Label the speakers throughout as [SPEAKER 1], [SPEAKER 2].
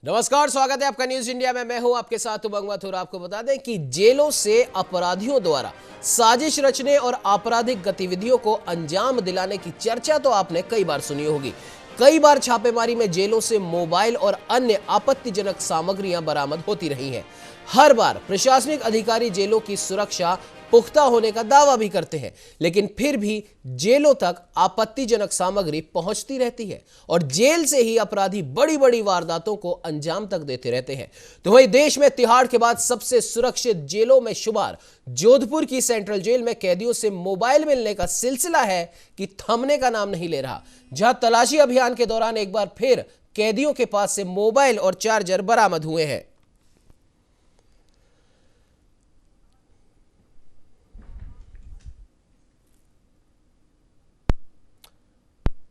[SPEAKER 1] नमस्कार, स्वागत है आपका न्यूज इंडिया में। मैं हूं आपके साथ उमंग मथुर। आपको बता दें कि जेलों से अपराधियों द्वारा साजिश रचने और आपराधिक गतिविधियों को अंजाम दिलाने की चर्चा तो आपने कई बार सुनी होगी। कई बार छापेमारी में जेलों से मोबाइल और अन्य आपत्तिजनक सामग्रियां बरामद होती रही हैं। हर बार प्रशासनिक अधिकारी जेलों की सुरक्षा पुख्ता होने का दावा भी करते हैं, लेकिन फिर भी जेलों तक आपत्तिजनक सामग्री पहुंचती रहती है और जेल से ही अपराधी बड़ी बड़ी वारदातों को अंजाम तक देते रहते हैं। तो वहीं देश में तिहाड़ के बाद सबसे सुरक्षित जेलों में शुमार जोधपुर की सेंट्रल जेल में कैदियों से मोबाइल मिलने का सिलसिला है कि थमने का नाम नहीं ले रहा। जहां तलाशी अभियान के दौरान एक बार फिर कैदियों के पास से मोबाइल और चार्जर बरामद हुए हैं।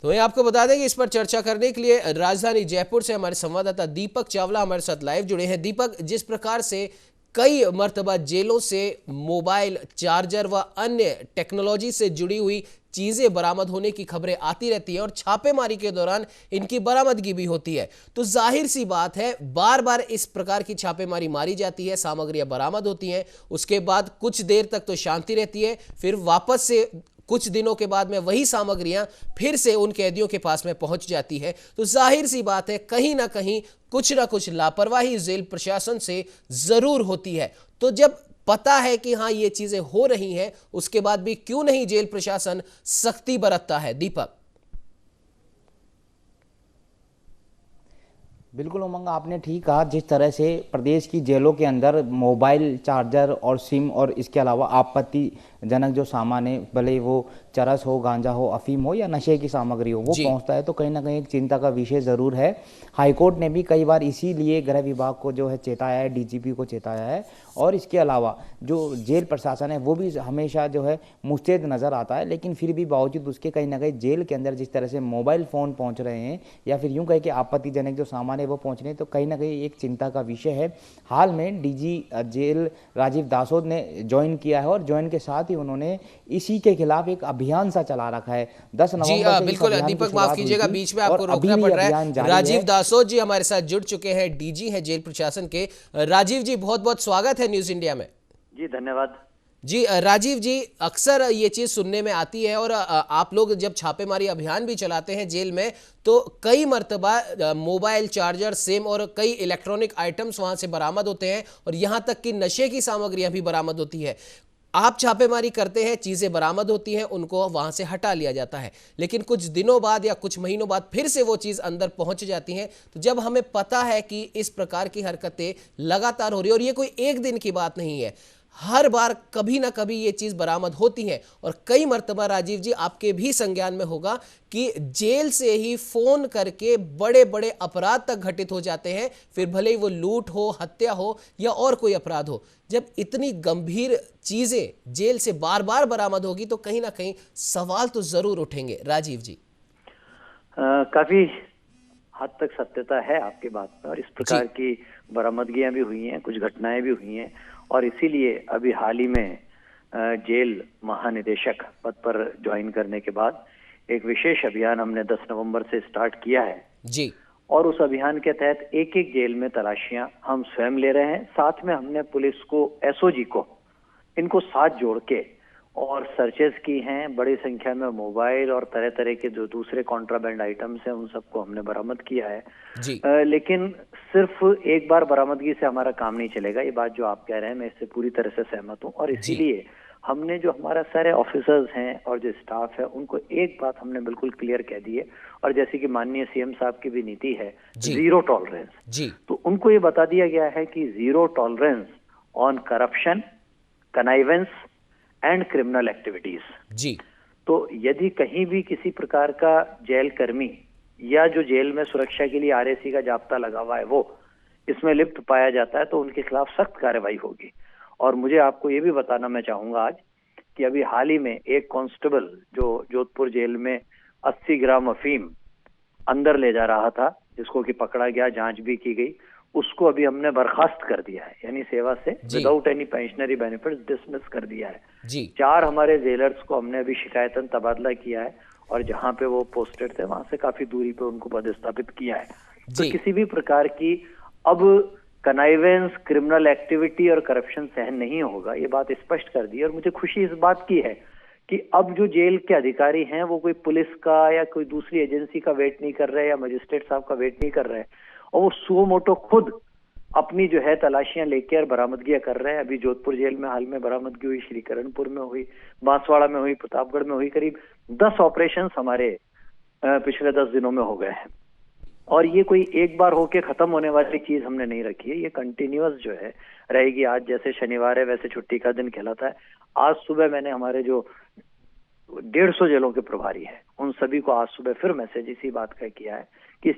[SPEAKER 1] तो मैं आपको बता दें कि इस पर चर्चा करने के लिए राजधानी जयपुर से हमारे संवाददाता दीपक चावला हमारे साथ लाइव जुड़े हैं। दीपक, जिस प्रकार से कई मर्तबा जेलों से मोबाइल, चार्जर व अन्य टेक्नोलॉजी से जुड़ी हुई चीजें बरामद होने की खबरें आती रहती हैं और छापेमारी के दौरान इनकी बरामदगी भी होती है, तो जाहिर सी बात है बार बार इस प्रकार की छापेमारी मारी जाती है, सामग्रियां बरामद होती हैं, उसके बाद कुछ देर तक तो शांति रहती है, फिर वापस से कुछ दिनों के बाद में वही सामग्रियां फिर से उन कैदियों के पास में पहुंच जाती है। तो जाहिर सी बात है कहीं ना कहीं कुछ ना कुछ लापरवाही जेल प्रशासन से जरूर होती है। तो जब पता है कि हाँ ये चीजें हो रही हैं, उसके बाद भी क्यों नहीं जेल प्रशासन सख्ती बरतता है? दीपक।
[SPEAKER 2] बिल्कुल उमंग, आपने ठीक कहा। जिस तरह से प्रदेश की जेलों के अंदर मोबाइल, चार्जर और सिम और इसके अलावा आपत्तिजनक जो सामान है, भले वो चरस हो, गांजा हो, अफीम हो या नशे की सामग्री हो, वो पहुंचता है, तो कहीं ना कहीं एक चिंता का विषय जरूर है। हाईकोर्ट ने भी कई बार इसीलिए गृह विभाग को जो है चेताया है, डीजीपी को चेताया है। और इसके अलावा जो जेल प्रशासन है वो भी हमेशा जो है मुस्तैद नजर आता है, लेकिन फिर भी बावजूद उसके कहीं ना कहीं जेल के अंदर जिस तरह से मोबाइल फ़ोन पहुंच रहे हैं या फिर यूं कहे कि आपत्तिजनक जो सामान है वो पहुंच रहे हैं, तो कहीं ना कहीं एक चिंता का विषय है। हाल में डीजी जेल राजीव दासोद ने ज्वाइन किया है और ज्वाइन के साथ ही उन्होंने इसी के खिलाफ एक अभियान सा चला रखा है। 10 नवंबर से
[SPEAKER 1] बिल्कुल दीपक, माफ कीजिएगा बीच में आपको रोकना पड़ रहा है। राजीव दासोद जी हमारे साथ जुड़ चुके हैं, डीजी हैं जेल प्रशासन के। राजीव जी, बहुत बहुत स्वागत है न्यूज इंडिया में।
[SPEAKER 3] जी धन्यवाद।
[SPEAKER 1] जी राजीव जी, अक्सर ये चीज सुनने में आती है और आप लोग जब छापेमारी अभियान भी चलाते हैं जेल में, तो कई मर्तबा मोबाइल, चार्जर, सिम और कई इलेक्ट्रॉनिक आइटम्स वहां से बरामद होते हैं और यहां तक कि नशे की सामग्रियां भी बरामद होती है। आप छापेमारी करते हैं, चीजें बरामद होती हैं, उनको वहां से हटा लिया जाता है, लेकिन कुछ दिनों बाद या कुछ महीनों बाद फिर से वो चीज अंदर पहुंच जाती हैं। तो जब हमें पता है कि इस प्रकार की हरकतें लगातार हो रही है और ये कोई एक दिन की बात नहीं है, हर बार कभी ना कभी ये चीज बरामद होती है और कई मर्तबा राजीव जी आपके भी संज्ञान में होगा कि जेल से ही फोन करके बड़े बड़े अपराध तक घटित हो जाते हैं, फिर भले ही वो लूट हो, हत्या हो या और कोई अपराध हो। जब इतनी गंभीर चीजें जेल से बार बार बरामद होगी तो कहीं ना कहीं सवाल तो जरूर उठेंगे। राजीव जी।
[SPEAKER 3] काफी हद तक सत्यता है आपकी बात में और इस प्रकार की बरामदगियां भी हुई हैं, कुछ घटनाएं भी हुई हैं और इसीलिए अभी हाल ही में जेल महानिदेशक पद पर ज्वाइन करने के बाद एक विशेष अभियान हमने 10 नवंबर से स्टार्ट किया है
[SPEAKER 1] जी।
[SPEAKER 3] और उस अभियान के तहत एक एक जेल में तलाशियां हम स्वयं ले रहे हैं। साथ में हमने पुलिस को, एसओजी को, इनको साथ जोड़ के और सर्चेस की हैं। बड़ी संख्या में मोबाइल और तरह तरह के जो दूसरे कॉन्ट्राबैंड आइटम्स हैं उन सबको हमने बरामद किया है
[SPEAKER 1] जी।
[SPEAKER 3] लेकिन सिर्फ एक बार बरामदगी से हमारा काम नहीं चलेगा। ये बात जो आप कह रहे हैं मैं इससे पूरी तरह से सहमत हूँ और इसीलिए हमने जो हमारा सारे ऑफिसर्स हैं और जो स्टाफ है उनको एक बात हमने बिल्कुल क्लियर कह दी है, और जैसे कि माननीय सीएम साहब की भी नीति है जीरो टॉलरेंस
[SPEAKER 1] जी,
[SPEAKER 3] तो उनको ये बता दिया गया है कि zero tolerance on corruption, connivance and criminal activities
[SPEAKER 1] जी।
[SPEAKER 3] तो यदि कहीं भी किसी प्रकार का जेल कर्मी या जो जेल में सुरक्षा के लिए आरएसी का जाब्ता लगा हुआ है वो इसमें लिप्त पाया जाता है तो उनके खिलाफ सख्त कार्रवाई होगी। और मुझे आपको ये भी बताना मैं चाहूंगा आज कि अभी हाल ही में एक कांस्टेबल जो जोधपुर जेल में 80 ग्राम अफीम अंदर ले जा रहा था, जिसको कि पकड़ा गया, जांच भी की गई, उसको अभी हमने बर्खास्त कर दिया है, यानी सेवा से without any pensionary benefits dismiss कर दिया है
[SPEAKER 1] जी।
[SPEAKER 3] 4 हमारे जेलर्स को हमने अभी शिकायतन तबादला किया है और जहां पे वो पोस्टेड थे वहां से काफी दूरी पे उनको पदस्थापित किया है। तो किसी भी प्रकार की अब कनाइवेंस, क्रिमिनल एक्टिविटी और करप्शन सहन नहीं होगा, ये बात स्पष्ट कर दी। और मुझे खुशी इस बात की है कि अब जो जेल के अधिकारी हैं वो कोई पुलिस का या कोई दूसरी एजेंसी का वेट नहीं कर रहे या मजिस्ट्रेट साहब का वेट नहीं कर रहे, और वो सुओ मोटो खुद अपनी जो है तलाशियां लेकर बरामदगियां कर रहे हैं। अभी जोधपुर जेल में हाल में बरामदगी हुई, श्रीकरणपुर में हुई, बांसवाड़ा में हुई, प्रतापगढ़ में हुई। करीब 10 ऑपरेशन हमारे पिछले 10 दिनों में हो गए हैं। और ये कोई एक बार होके खत्म होने वाली चीज हमने नहीं रखी है, ये कंटिन्यूअस जो है रहेगी। आज जैसे शनिवार है वैसे छुट्टी का दिन कहलाता है। आज सुबह मैंने हमारे जो 150 जेलों के प्रभारी हैं उन सभी को आज सुबह फिर मैसेज इसी बात का किया है कि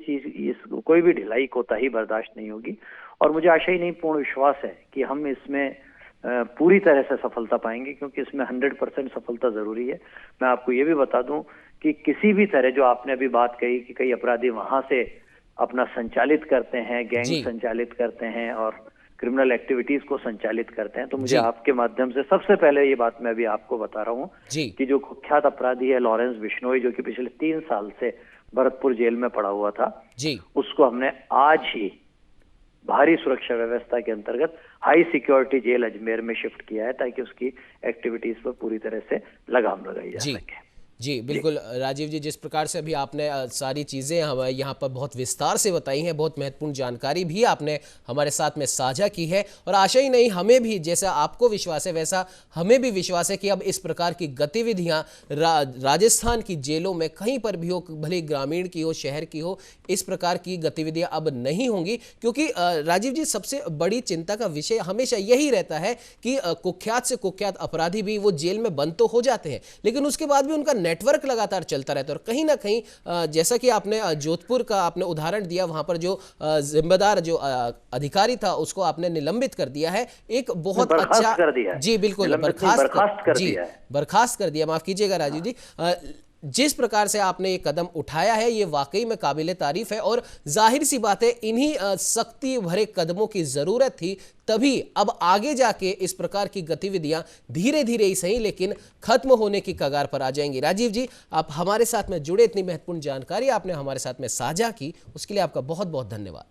[SPEAKER 3] इस कोई भी ढिलाई कोताही बर्दाश्त नहीं होगी। और मुझे आशा ही नहीं, पूर्ण विश्वास है कि हम इसमें पूरी तरह से सफलता पाएंगे, क्योंकि इसमें 100% सफलता जरूरी है। मैं आपको ये भी बता दूं कि किसी भी तरह, जो आपने अभी बात कही कि कई अपराधी वहां से अपना संचालित करते हैं, गैंग संचालित करते हैं और क्रिमिनल एक्टिविटीज को संचालित करते हैं, तो मुझे आपके माध्यम से सबसे पहले ये बात मैं अभी आपको बता रहा हूँ कि जो कुख्यात अपराधी है लॉरेंस बिश्नोई, जो कि पिछले 3 साल से भरतपुर जेल में पड़ा हुआ था, उसको हमने आज ही भारी सुरक्षा व्यवस्था के अंतर्गत हाई सिक्योरिटी जेल अजमेर में शिफ्ट किया है, ताकि उसकी एक्टिविटीज पर पूरी तरह से लगाम लगाई जा सके।
[SPEAKER 1] जी बिल्कुल राजीव जी, जिस प्रकार से अभी आपने सारी चीज़ें हमें यहाँ पर बहुत विस्तार से बताई हैं, बहुत महत्वपूर्ण जानकारी भी आपने हमारे साथ में साझा की है। और आशा ही नहीं, हमें भी जैसा आपको विश्वास है वैसा हमें भी विश्वास है कि अब इस प्रकार की गतिविधियाँ राजस्थान की जेलों में कहीं पर भी हो, भले ग्रामीण की हो शहर की हो, इस प्रकार की गतिविधियाँ अब नहीं होंगी। क्योंकि राजीव जी, सबसे बड़ी चिंता का विषय हमेशा यही रहता है कि कुख्यात से कुख्यात अपराधी भी वो जेल में बंद तो हो जाते हैं, लेकिन उसके बाद भी उनका नेटवर्क लगातार चलता रहता है। और कहीं ना कहीं जैसा कि आपने जोधपुर का आपने उदाहरण दिया, वहां पर जो जिम्मेदार जो अधिकारी था उसको आपने निलंबित कर दिया है, एक बहुत अच्छा
[SPEAKER 3] कर दिया है।
[SPEAKER 1] जी बिल्कुल, बर्खास्त कर दिया, माफ कीजिएगा राजीव जी। जिस प्रकार से आपने ये कदम उठाया है ये वाकई में काबिले तारीफ है। और जाहिर सी बात है, इन्हीं सख्ती भरे कदमों की जरूरत थी, तभी अब आगे जाके इस प्रकार की गतिविधियां धीरे धीरे ही सही लेकिन खत्म होने की कगार पर आ जाएंगी। राजीव जी, आप हमारे साथ में जुड़े, इतनी महत्वपूर्ण जानकारी आपने हमारे साथ में साझा की, उसके लिए आपका बहुत बहुत धन्यवाद।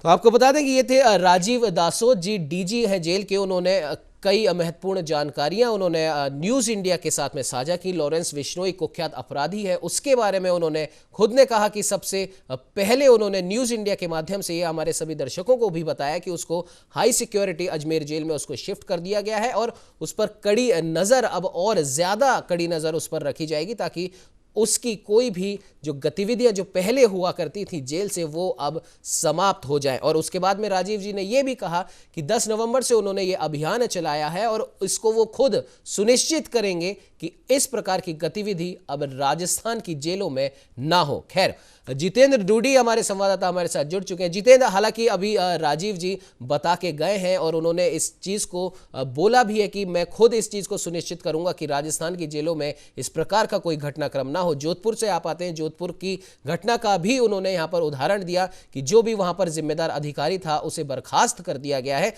[SPEAKER 1] तो आपको बता दें कि ये थे राजीव दासोद जी, डीजी हैं जेल के। उन्होंने कई महत्वपूर्ण जानकारियां उन्होंने न्यूज़ इंडिया के साथ में साझा की। लॉरेंस बिश्नोई कुख्यात अपराधी है, उसके बारे में उन्होंने खुद ने कहा कि सबसे पहले उन्होंने न्यूज़ इंडिया के माध्यम से ये हमारे सभी दर्शकों को भी बताया कि उसको हाई सिक्योरिटी अजमेर जेल में उसको शिफ्ट कर दिया गया है और उस पर कड़ी नज़र, अब और ज़्यादा कड़ी नज़र उस पर रखी जाएगी, ताकि उसकी कोई भी जो गतिविधियां जो पहले हुआ करती थी जेल से वो अब समाप्त हो जाए। और उसके बाद में राजीव जी ने यह भी कहा कि 10 नवंबर से उन्होंने ये अभियान चलाया है और इसको वो खुद सुनिश्चित करेंगे कि इस प्रकार की गतिविधि अब राजस्थान की जेलों में ना हो। खैर, जितेंद्र डूडी हमारे संवाददाता हमारे साथ जुड़ चुके हैं। जितेंद्र, हालांकि अभी राजीव जी बता के गए हैं और उन्होंने इस चीज़ को बोला भी है कि मैं खुद इस चीज़ को सुनिश्चित करूंगा कि राजस्थान की जेलों में इस प्रकार का कोई घटनाक्रम ना हो। जोधपुर से आप आते हैं, जोधपुर की घटना का भी उन्होंने यहाँ पर उदाहरण दिया कि जो भी वहाँ पर जिम्मेदार अधिकारी था उसे बर्खास्त कर दिया गया है।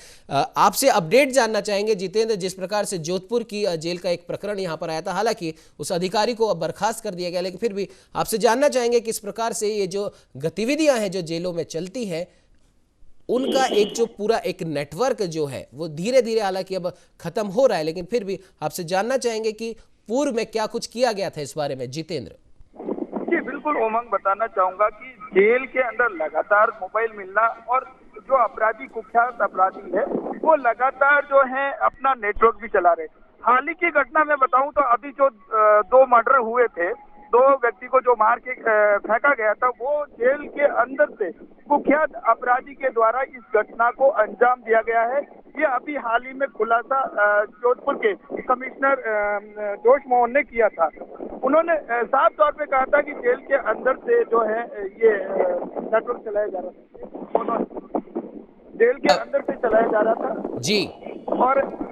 [SPEAKER 1] आपसे अपडेट जानना चाहेंगे जितेंद्र, जिस प्रकार से जोधपुर की जेल का एक प्रकरण यहाँ पर आया था, हालांकि उस अधिकारी को अब बर्खास्त कर दिया गया, लेकिन फिर भी आपसे जानना चाहेंगे कि इस प्रकार से ये जो गतिविधियां हैं जो जेलों में चलती हैं, उनका एक जो पूरा एक नेटवर्क जो है वो धीरे धीरे हालांकि अब खत्म हो रहा है, लेकिन फिर भी आपसे जानना चाहेंगे कि पूर्व में क्या कुछ किया गया था इस बारे में। जितेंद्र
[SPEAKER 4] जी बिल्कुल उमंग, बताना चाहूंगा कि जेल के अंदर लगातार मोबाइल मिलना और जो अपराधी कुख्यात अपराधी है वो लगातार जो है अपना नेटवर्क भी चला रहे। हाल ही की घटना में बताऊं तो अभी जो 2 मर्डर हुए थे, 2 व्यक्ति को जो मार के फेंका गया था, वो जेल के अंदर से कुख्यात अपराधी के द्वारा इस घटना को अंजाम दिया गया है। ये अभी हाल ही में खुलासा जोधपुर के कमिश्नर जोश मोहन ने किया था। उन्होंने साफ तौर पे कहा था कि जेल के अंदर से जो है ये नेटवर्क चलाया जा रहा था, जेल के अंदर से चलाया जा रहा था
[SPEAKER 1] जी।
[SPEAKER 4] और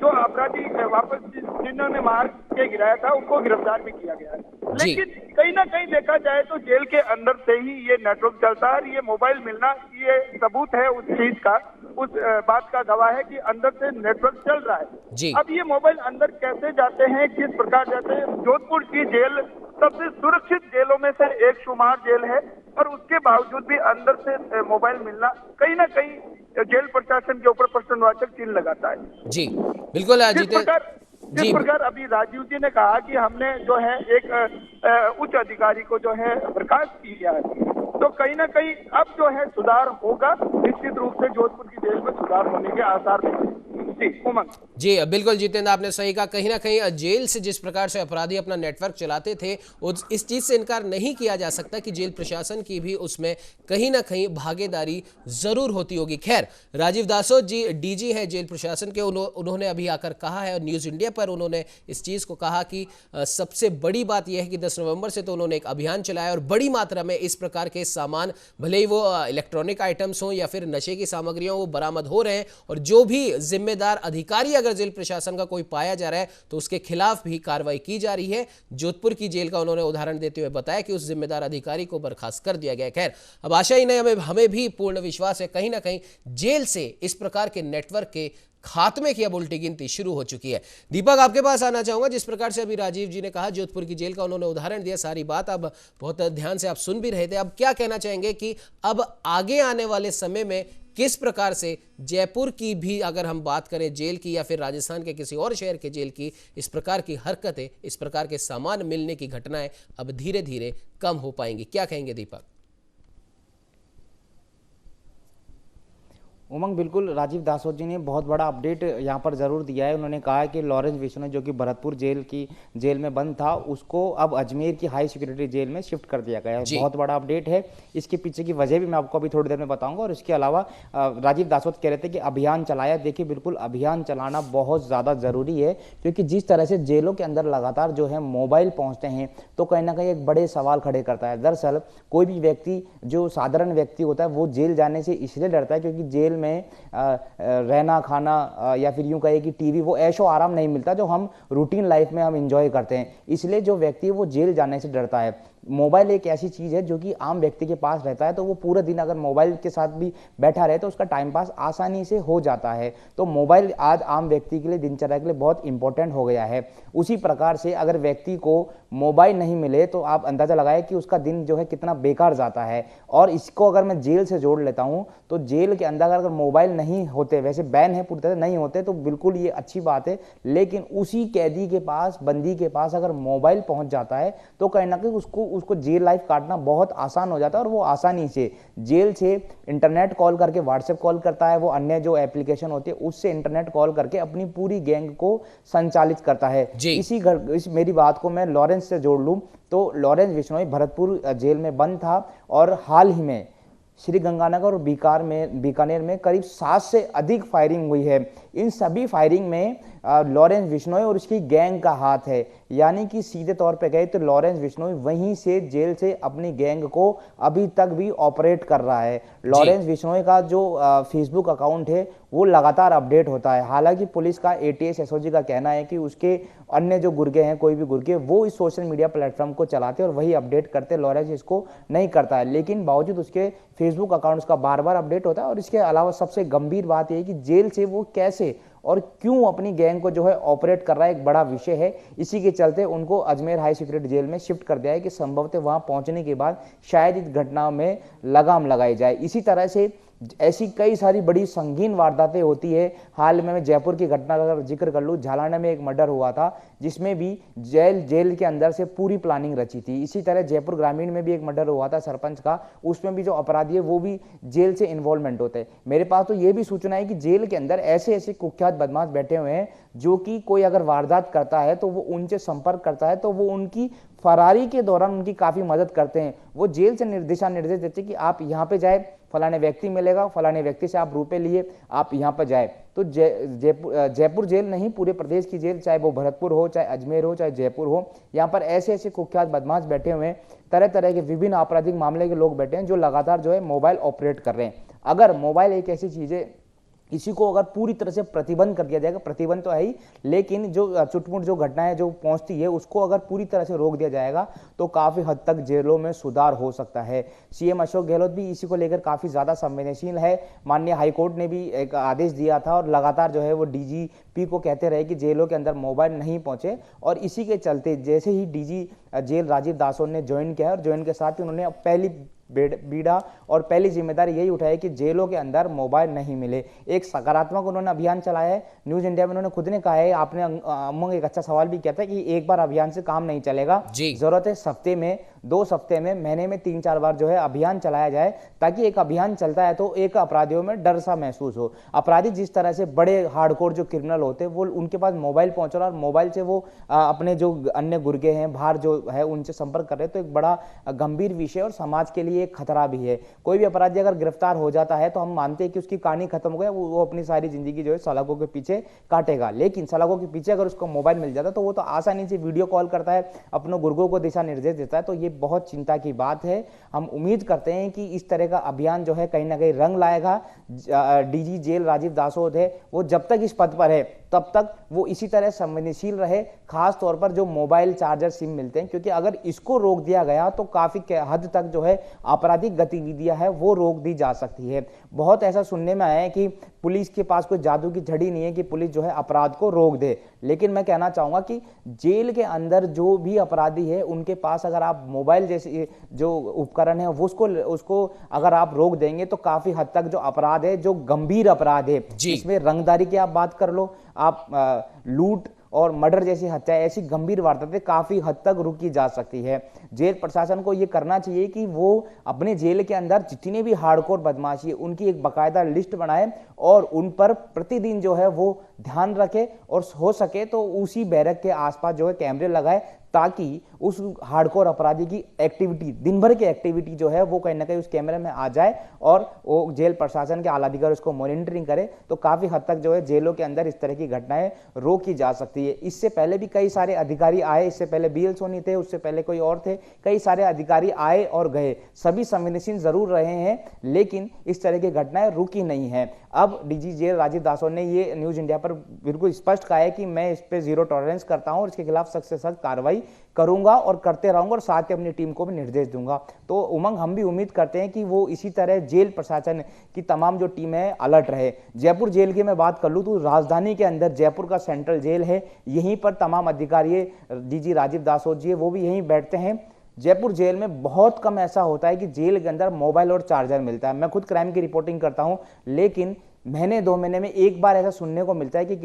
[SPEAKER 4] जो अपराधी वापस जिन्होंने मार के गिराया था उनको गिरफ्तार भी किया गया है। लेकिन कहीं ना कहीं देखा जाए तो जेल के अंदर से ही ये नेटवर्क चलता है। ये मोबाइल मिलना ये सबूत है उस चीज का, उस बात का गवाह है कि अंदर से नेटवर्क चल रहा है। अब ये मोबाइल अंदर कैसे जाते हैं, किस प्रकार जाते हैं, जोधपुर की जेल सबसे सुरक्षित जेलों में से एक शुमार जेल है, और उसके बावजूद भी अंदर से मोबाइल मिलना कहीं ना कहीं जेल प्रशासन के ऊपर प्रश्नवाचक चिन्ह लगाता है।
[SPEAKER 1] जी बिल्कुल
[SPEAKER 4] जिस प्रकार अभी राजीव जी ने कहा कि हमने जो है एक उच्च अधिकारी को जो है बर्खास्त किया है, तो कहीं ना कहीं अब जो है सुधार होगा। निश्चित रूप से जोधपुर की जेल में सुधार होने के आसार हैं। जी उमंग।
[SPEAKER 1] जी बिल्कुल जितेंद्र, आपने सही कहा। कहीं ना कहीं जेल से जिस प्रकार से अपराधी अपना नेटवर्क चलाते थे, इस चीज से इनकार नहीं किया जा सकता कि जेल प्रशासन की भी उसमें कहीं ना कहीं भागीदारी जरूर होती होगी। खैर, राजीव दासोद जी डीजी हैं जेल प्रशासन के, उन्होंने अभी आकर कहा है, न्यूज इंडिया पर उन्होंने इस चीज को कहा कि सबसे बड़ी बात यह है कि 10 नवंबर से तो उन्होंने एक अभियान चलाया और बड़ी मात्रा में इस प्रकार के सामान, भले ही वो इलेक्ट्रॉनिक आइटम्स हों या फिर नशे की सामग्रियां, वो बरामद हो रहे हैं। और जो भी जिम्मेदार अधिकारी अगर जेल प्रशासन का कोई पाया जा रहा है तो उसके खिलाफ भी कार्रवाई की जा रही है। जोधपुर की जेल का उन्होंने उदाहरण देते हुए बताया कि उस जिम्मेदार अधिकारी को बर्खास्त कर दिया गया। खैर, अब आशा ही नहीं, हमें भी पूर्ण विश्वास है कहीं ना कहीं जेल से इस प्रकार के नेटवर्क के खात्मे की अब उल्टी गिनती शुरू हो चुकी है। दीपक, आपके पास आना चाहूंगा। जिस प्रकार से अभी राजीव जी ने कहा, जोधपुर की जेल का उन्होंने उदाहरण दिया, सारी बात अब बहुत ध्यान से आप सुन भी रहे थे। अब क्या कहना चाहेंगे कि अब आगे आने वाले समय में किस प्रकार से जयपुर की भी अगर हम बात करें जेल की, या फिर राजस्थान के किसी और शहर के जेल की, इस प्रकार की हरकतें, इस प्रकार के सामान मिलने की घटनाएं अब धीरे धीरे कम हो पाएंगी? क्या कहेंगे दीपक?
[SPEAKER 2] उमंग, बिल्कुल राजीव दासोद जी ने बहुत बड़ा अपडेट यहाँ पर ज़रूर दिया है। उन्होंने कहा है कि लॉरेंस बिश्नोई जो कि भरतपुर जेल में बंद था, उसको अब अजमेर की हाई सिक्योरिटी जेल में शिफ्ट कर दिया गया है। बहुत बड़ा अपडेट है। इसके पीछे की वजह भी मैं आपको अभी थोड़ी देर में बताऊंगा। और इसके अलावा राजीव दासोद कह रहे थे कि अभियान चलाया। देखिए, बिल्कुल अभियान चलाना बहुत ज़्यादा ज़रूरी है, क्योंकि जिस तरह से जेलों के अंदर लगातार जो है मोबाइल पहुँचते हैं, तो कहीं ना कहीं एक बड़े सवाल खड़े करता है। दरअसल कोई भी व्यक्ति, जो साधारण व्यक्ति होता है, वो जेल जाने से इसलिए डरता है क्योंकि जेल में रहना, खाना, या फिर यूं कहे कि टीवी, वो ऐशो आराम नहीं मिलता जो हम रूटीन लाइफ में हम एंजॉय करते हैं। इसलिए जो व्यक्ति है वो जेल जाने से डरता है। मोबाइल एक ऐसी चीज़ है जो कि आम व्यक्ति के पास रहता है, तो वो पूरा दिन अगर मोबाइल के साथ भी बैठा रहे तो उसका टाइम पास आसानी से हो जाता है। तो मोबाइल आज आम व्यक्ति के लिए, दिनचर्या के लिए बहुत इंपॉर्टेंट हो गया है। उसी प्रकार से अगर व्यक्ति को मोबाइल नहीं मिले तो आप अंदाजा लगाएं कि उसका दिन जो है कितना बेकार जाता है। और इसको अगर मैं जेल से जोड़ लेता हूं, तो जेल के अंदर अगर मोबाइल नहीं होते, वैसे बैन है पूरी तरह नहीं होते, तो बिल्कुल ये अच्छी बात है। लेकिन उसी कैदी के पास, बंदी के पास अगर मोबाइल पहुंच जाता है तो कहीं ना कहीं उसको जेल लाइफ काटना बहुत आसान हो जाता है। और वो आसानी से जेल से इंटरनेट कॉल करके, व्हाट्सएप कॉल करता है, वो अन्य जो एप्लीकेशन होती है उससे इंटरनेट कॉल करके अपनी पूरी गैंग को संचालित करता है। इस मेरी बात को मैं लॉरेंस से जोड़ लूं तो लॉरेंस बिश्नोई भरतपुर जेल में बंद था, और हाल ही में श्री गंगानगर और बीकानेर में करीब 7 से अधिक फायरिंग हुई है। इन सभी फायरिंग में लॉरेंस बिश्नोई और उसकी गैंग का हाथ है। यानी कि सीधे तौर पे गए तो लॉरेंस बिश्नोई वहीं से जेल से अपनी गैंग को अभी तक भी ऑपरेट कर रहा है। लॉरेंस बिश्नोई का जो फेसबुक अकाउंट है वो लगातार अपडेट होता है। हालांकि पुलिस का ATS SOG का कहना है कि उसके अन्य जो गुर्गे हैं, कोई भी गुर्गे, वो इस सोशल मीडिया प्लेटफॉर्म को चलाते और वही अपडेट करते, लॉरेंस इसको नहीं करता है। लेकिन बावजूद उसके फेसबुक अकाउंट्स का बार बार अपडेट होता है। और इसके अलावा सबसे गंभीर बात यह है कि जेल से वो कैसे और क्यों अपनी गैंग को जो है ऑपरेट कर रहा है, एक बड़ा विषय है। इसी के चलते उनको अजमेर हाई सिक्योरिटी जेल में शिफ्ट कर दिया है कि संभवतः वहां पहुंचने के बाद शायद इस घटना में लगाम लगाई जाए। इसी तरह से ऐसी कई सारी बड़ी संगीन वारदातें होती है। हाल में मैं जयपुर की घटना का जिक्र कर लूँ, झालाना में एक मर्डर हुआ था जिसमें भी जेल के अंदर से पूरी प्लानिंग रची थी। इसी तरह जयपुर ग्रामीण में भी एक मर्डर हुआ था सरपंच का, उसमें भी जो अपराधी है वो भी जेल से इन्वॉल्वमेंट होते हैं। मेरे पास तो ये भी सूचना है कि जेल के अंदर ऐसे ऐसे कुख्यात बदमाश बैठे हुए हैं जो कि कोई अगर वारदात करता है तो वो उनसे संपर्क करता है, तो वो उनकी फरारी के दौरान उनकी काफी मदद करते हैं। वो जेल से दिशा निर्देश देते हैं कि आप यहाँ पे जाए, फलाने व्यक्ति मिलेगा, फलाने व्यक्ति से आप रुपए लिए, आप यहाँ पर जाए। तो जयपुर जेल नहीं, पूरे प्रदेश की जेल, चाहे वो भरतपुर हो, चाहे अजमेर हो, चाहे जयपुर हो, यहाँ पर ऐसे ऐसे कुख्यात बदमाश बैठे हुए हैं, तरह तरह के विभिन्न आपराधिक मामले के लोग बैठे हैं जो लगातार जो है मोबाइल ऑपरेट कर रहे हैं। अगर मोबाइल एक ऐसी चीज है इसी को अगर पूरी तरह से प्रतिबंध कर दिया जाएगा, प्रतिबंध तो है ही, लेकिन जो चुटपुट जो घटनाएं जो पहुंचती है उसको अगर पूरी तरह से रोक दिया जाएगा तो काफी हद तक जेलों में सुधार हो सकता है। सीएम अशोक गहलोत भी इसी को लेकर काफी ज्यादा संवेदनशील है। माननीय हाईकोर्ट ने भी एक आदेश दिया था और लगातार जो है वो डीजीपी को कहते रहे कि जेलों के अंदर मोबाइल नहीं पहुंचे, और इसी के चलते जैसे ही डीजी जेल राजीव दासों ने ज्वाइन किया और ज्वाइन के साथ ही उन्होंने पहली बीड़ा और पहली जिम्मेदारी यही उठाई कि जेलों के अंदर मोबाइल नहीं मिले। एक सकारात्मक उन्होंने अभियान चलाया है। न्यूज इंडिया में उन्होंने खुद ने कहा है, आपने अमंग एक अच्छा सवाल भी किया था कि एक बार अभियान से काम नहीं चलेगा, जरूरत है हफ्ते में, 2 हफ्ते में, महीने में 3-4 बार जो है अभियान चलाया जाए, ताकि एक अभियान चलता है तो एक अपराधियों में डर सा महसूस हो। अपराधी जिस तरह से बड़े हार्डकोर जो क्रिमिनल होते हैं वो उनके पास मोबाइल पहुंच रहा है और मोबाइल से वो अपने जो अन्य गुर्गे हैं बाहर जो है उनसे संपर्क कर रहे हैं, तो एक बड़ा गंभीर विषय और समाज के लिए एक खतरा भी है। कोई भी अपराधी अगर गिरफ्तार हो जाता है तो हम मानते हैं कि उसकी कहानी खत्म हो गया, वो अपनी सारी जिंदगी जो है सलाखों के पीछे काटेगा, लेकिन सलाखों के पीछे अगर उसको मोबाइल मिल जाता है तो वो तो आसानी से वीडियो कॉल करता है, अपने गुर्गों को दिशा निर्देश देता है। तो ये बहुत चिंता की बात है। हम उम्मीद करते हैं कि इस तरह का अभियान जो है कहीं ना कहीं रंग लाएगा। डीजी जेल राजीव दासोद है, वो जब तक इस पद पर है तब तक वो इसी तरह संवेदनशील रहे, खास तौर पर जो मोबाइल चार्जर सिम मिलते हैं, क्योंकि अगर इसको रोक दिया गया तो काफी हद तक जो है आपराधिक गतिविधियां है वो रोक दी जा सकती है। बहुत ऐसा सुनने में आया है कि पुलिस के पास कोई जादू की झड़ी नहीं है कि पुलिस जो है अपराध को रोक दे, लेकिन मैं कहना चाहूंगा कि जेल के अंदर जो भी अपराधी है उनके पास अगर आप मोबाइल जैसे जो उपकरण है वो उसको अगर आप रोक देंगे तो काफी हद तक जो अपराध है, जो गंभीर अपराध है, इसमें रंगदारी की आप बात कर लो, आप लूट और मर्डर जैसी हत्या, ऐसी गंभीर वारदातें काफी हद तक रुकी जा सकती है। जेल प्रशासन को यह करना चाहिए कि वो अपने जेल के अंदर जितने भी हार्डकोर बदमाशी है उनकी एक बाकायदा लिस्ट बनाए और उन पर प्रतिदिन जो है वो ध्यान रखे, और हो सके तो उसी बैरक के आसपास जो है कैमरे लगाए, ताकि उस हार्डकोर अपराधी की एक्टिविटी, दिन भर की एक्टिविटी जो है वो कहीं ना कहीं उस कैमरे में आ जाए और वो जेल प्रशासन के आला अधिकारी उसको मॉनिटरिंग करे, तो काफी हद तक जो है जेलों के अंदर इस तरह की घटनाएं रोकी जा सकती है। इससे पहले भी कई सारे अधिकारी आए, इससे पहले बीएल सोनी थे, उससे पहले कोई और थे, कई सारे अधिकारी आए और गए, सभी संवेदनशील जरूर रहे हैं, लेकिन इस तरह की घटनाएं रुकी नहीं है। अब डीजी जेल राजीव दासों ने ये न्यूज इंडिया पर बिल्कुल स्पष्ट कहा है कि मैं इस पे जीरो टॉलरेंस करता हूं और इसके खिलाफ सख्त से सख्त कार्रवाई करूंगा और करते रहूंगा और साथ ही अपनी टीम को भी निर्देश दूंगा। तो उमंग, हम भी उम्मीद करते हैं कि वो इसी तरह जेल प्रशासन की तमाम जो टीम है अलर्ट रहे। जयपुर जेल की मैं बात कर लूं तो राजधानी के अंदर जयपुर का सेंट्रल जेल है, यहीं पर तमाम अधिकारी डीजी राजीव दासोद जी है वो भी यहीं बैठते हैं। जयपुर जेल में बहुत कम ऐसा होता है कि जेल के अंदर मोबाइल और चार्जर मिलता है। मैं खुद क्राइम की रिपोर्टिंग करता हूं, लेकिन महीने 2 महीने में एक बार ऐसा सुनने को मिलता है कि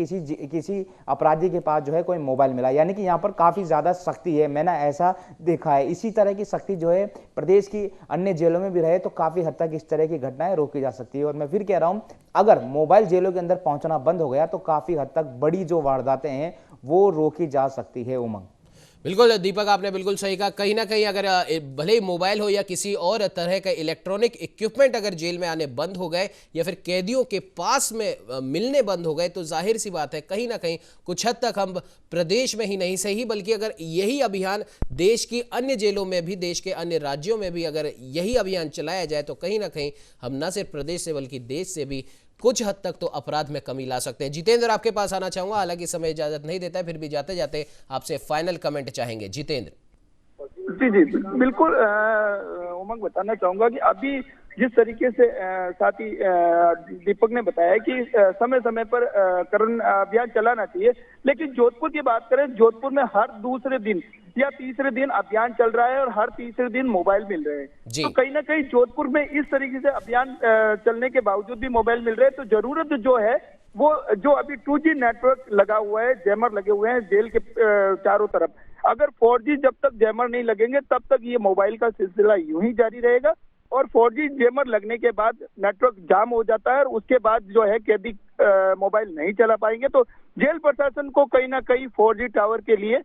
[SPEAKER 2] किसी अपराधी के पास जो है कोई मोबाइल मिला, यानी कि यहाँ पर काफी ज्यादा सख्ती है, मैंने ऐसा देखा है। इसी तरह की सख्ती जो है प्रदेश की अन्य जेलों में भी रहे तो काफी हद तक इस तरह की घटनाएं रोकी जा सकती है। और मैं फिर कह रहा हूं, अगर मोबाइल जेलों के अंदर पहुंचना बंद हो गया तो काफी हद तक बड़ी जो वारदातें हैं वो रोकी जा सकती है। उमंग,
[SPEAKER 1] बिल्कुल दीपक, आपने बिल्कुल सही कहा। कहीं ना कहीं अगर भले ही मोबाइल हो या किसी और तरह का इलेक्ट्रॉनिक इक्विपमेंट अगर जेल में आने बंद हो गए या फिर कैदियों के पास में मिलने बंद हो गए तो जाहिर सी बात है कहीं ना कहीं कुछ हद तक हम प्रदेश में ही नहीं सही बल्कि अगर यही अभियान देश की अन्य जेलों में भी, देश के अन्य राज्यों में भी अगर यही अभियान चलाया जाए तो कहीं ना कहीं हम न सिर्फ प्रदेश से बल्कि देश से भी कुछ हद तक तो अपराध में कमी ला सकते हैं। जितेंद्र, आपके पास आना चाहूंगा, हालांकि समय इजाजत नहीं देता है, फिर भी जाते जाते आपसे फाइनल कमेंट चाहेंगे। जितेंद्र
[SPEAKER 4] जी जी बिल्कुल, उमंग बताना चाहूंगा कि अभी जिस तरीके से साथी दीपक ने बताया कि समय समय पर करण अभियान चलाना चाहिए, लेकिन जोधपुर की बात करें, जोधपुर में हर दूसरे दिन या तीसरे दिन अभियान चल रहा है और हर तीसरे दिन मोबाइल मिल रहे हैं। तो कहीं ना कहीं जोधपुर में इस तरीके से अभियान चलने के बावजूद भी मोबाइल मिल रहे हैं, तो जरूरत जो है वो जो अभी 2G नेटवर्क लगा हुआ है, जैमर लगे हुए हैं जेल के चारों तरफ, अगर 4G जब तक जैमर नहीं लगेंगे तब तक ये मोबाइल का सिलसिला यूं ही जारी रहेगा, और 4G जैमर लगने के बाद नेटवर्क जाम हो जाता है और उसके बाद जो है कैदी मोबाइल नहीं चला पाएंगे। तो जेल प्रशासन को कहीं ना कहीं 4G टावर के लिए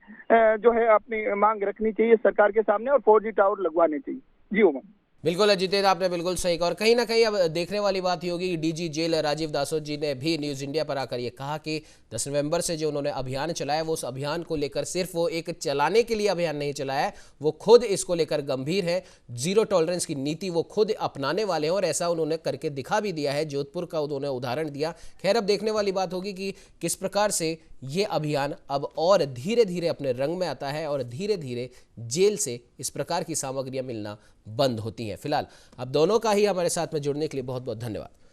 [SPEAKER 4] जो है अपनी मांग रखनी चाहिए सरकार के सामने और 4G टावर लगवाने चाहिए। जी उमंग।
[SPEAKER 1] बिल्कुल जितेंद्र, आपने बिल्कुल सही कहा। और कहीं ना कहीं अब देखने वाली बात ही होगी कि डीजी जेल राजीव दासोत जी ने भी न्यूज़ इंडिया पर आकर ये कहा कि 10 नवंबर से जो उन्होंने अभियान चलाया, वो उस अभियान को लेकर सिर्फ वो एक चलाने के लिए अभियान नहीं चलाया है, वो खुद इसको लेकर गंभीर है। जीरो टॉलरेंस की नीति वो खुद अपनाने वाले हैं और ऐसा उन्होंने करके दिखा भी दिया है। जोधपुर का उन्होंने उदाहरण दिया। खैर, अब देखने वाली बात होगी कि किस प्रकार से ये अभियान अब और धीरे धीरे अपने रंग में आता है और धीरे धीरे जेल से इस प्रकार की सामग्रियां मिलना बंद होती हैं। फिलहाल अब दोनों का ही हमारे साथ में जुड़ने के लिए बहुत बहुत धन्यवाद।